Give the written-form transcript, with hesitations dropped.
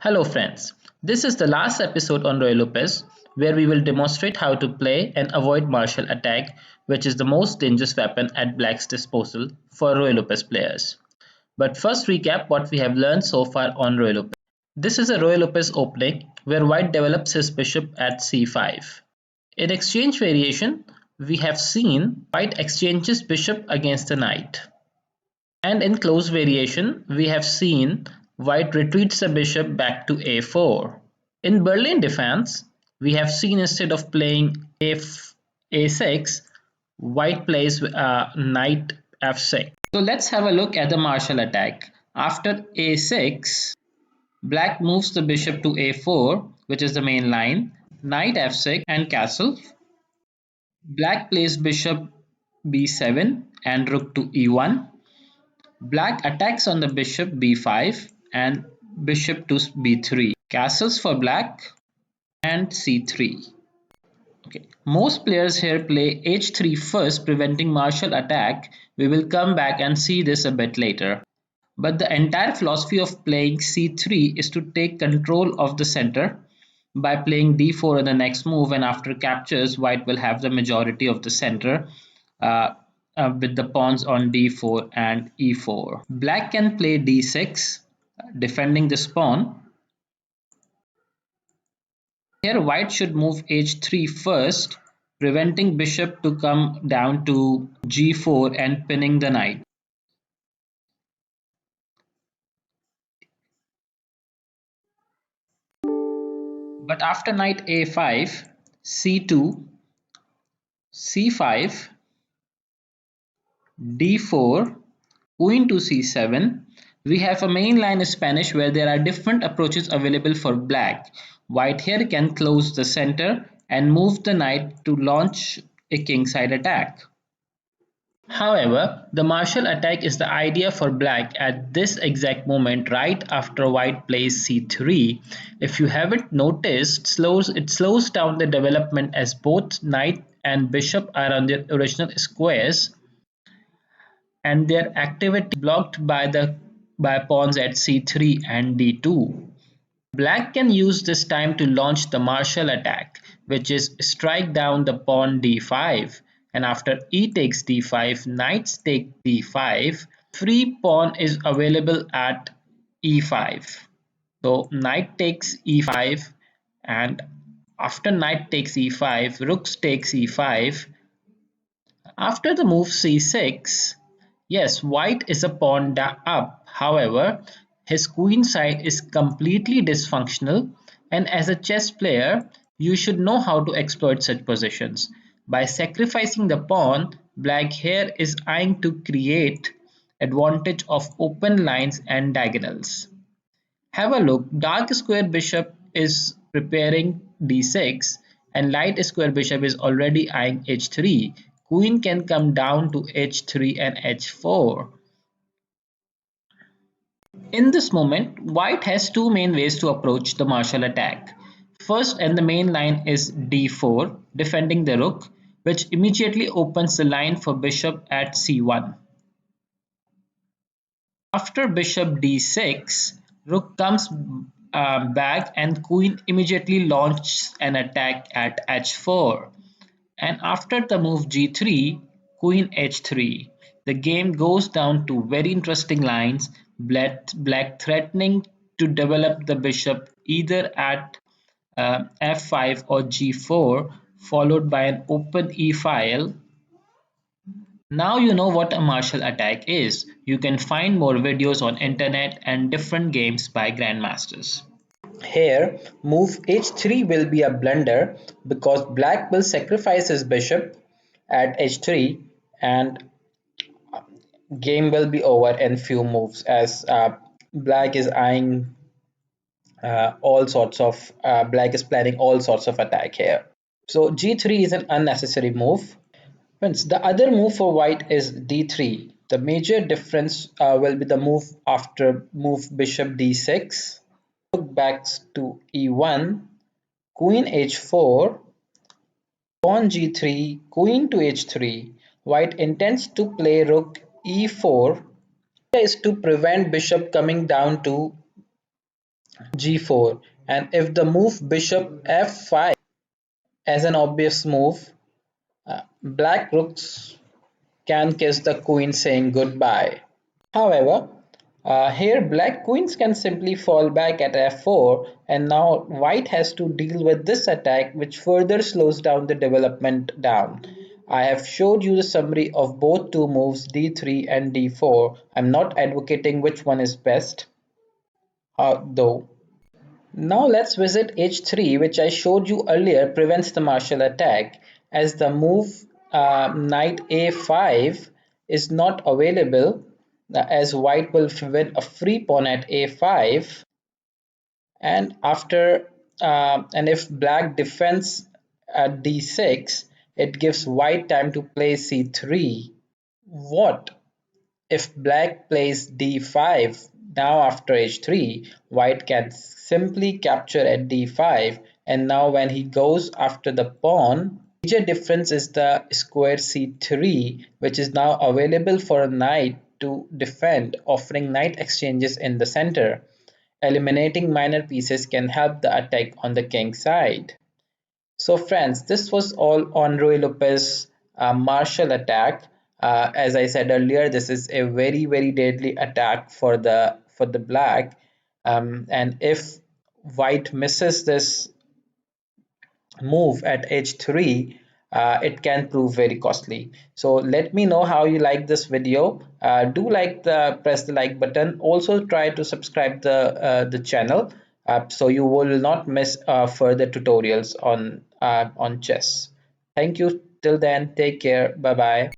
Hello friends, this is the last episode on Ruy Lopez where we will demonstrate how to play and avoid Marshal attack, which is the most dangerous weapon at Black's disposal for Ruy Lopez players. But first recap what we have learned so far on Ruy Lopez. This is a Ruy Lopez opening where White develops his bishop at c5. In exchange variation, we have seen White exchanges bishop against the knight. And in close variation, we have seen White retreats the bishop back to a4. In Berlin defense, we have seen instead of playing a6, White plays knight f6. So let's have a look at the Marshal attack. After a6, Black moves the bishop to a4, which is the main line, knight f6 and castle. Black plays bishop b7 and rook to e1. Black attacks on the bishop b5 and bishop to b3. Castles for black and c3. Okay. Most players here play h3 first, preventing Marshal attack. We will come back and see this a bit later. But the entire philosophy of playing c3 is to take control of the center by playing d4 in the next move, and after captures, White will have the majority of the center uh, with the pawns on d4 and e4. Black can play d6, defending this pawn. Here White should move h3 first, preventing bishop to come down to g4 and pinning the knight. But after knight a5, c2, c5, d4, queen to c7, we have a main line in Spanish where there are different approaches available for black. White here can close the center and move the knight to launch a kingside attack. However, the Marshal attack is the idea for black at this exact moment right after white plays c3. If you haven't noticed, it slows down the development as both knight and bishop are on their original squares and their activity blocked by pawns at c3 and d2. Black can use this time to launch the Marshal attack, which is strike down the pawn d5, and after e takes d5, knights take d5, free pawn is available at e5. So knight takes e5, and after knight takes e5, rooks takes e5. After the move c6, yes, white is a pawn up. However, his queen side is completely dysfunctional, and as a chess player, you should know how to exploit such positions. By sacrificing the pawn, black here is eyeing to create advantage of open lines and diagonals. Have a look, dark square bishop is preparing d6 and light square bishop is already eyeing h3. Queen can come down to h3 and h4. In this moment, white has two main ways to approach the Marshal attack. First and the main line is d4, defending the rook, which immediately opens the line for bishop at c1. After bishop d6, rook comes back and queen immediately launches an attack at h4. And after the move g3, queen h3, the game goes down to very interesting lines, black threatening to develop the bishop either at f5 or g4, followed by an open e file. Now you know what a Marshal attack is. You can find more videos on internet and different games by grandmasters. Here, move h3 will be a blunder because black will sacrifice his bishop at h3 and game will be over in few moves as black is eyeing black is planning all sorts of attack here. So g3 is an unnecessary move. Friends, the other move for white is d3. The major difference will be the move after move bishop d6, rook backs to e1, queen h4, pawn g3, queen to h3. White intends to play rook e4 is to prevent bishop coming down to g4, and if the move bishop f5 as an obvious move, black rooks can kiss the queen saying goodbye. However, here black queens can simply fall back at f4, and now white has to deal with this attack, which further slows down the development down. I have showed you the summary of both two moves, d3 and d4. I'm not advocating which one is best, though. Now let's visit h3, which I showed you earlier prevents the Marshal attack, as the move knight a5 is not available, as white will win a free pawn at a5, and and if black defends at d6, it gives white time to play c3. What if black plays d5? Now after h3, white can simply capture at d5, and now when he goes after the pawn, the major difference is the square c3, which is now available for a knight to defend, offering knight exchanges in the center. Eliminating minor pieces can help the attack on the king side. So friends, this was all on Ruy Lopez Marshal attack. As I said earlier, this is a very deadly attack for the black. And if white misses this move at h3, it can prove very costly. So let me know how you like this video. Do like the press the like button. Also try to subscribe the channel, so you will not miss further tutorials on chess. Thank you. Till then, take care. Bye bye.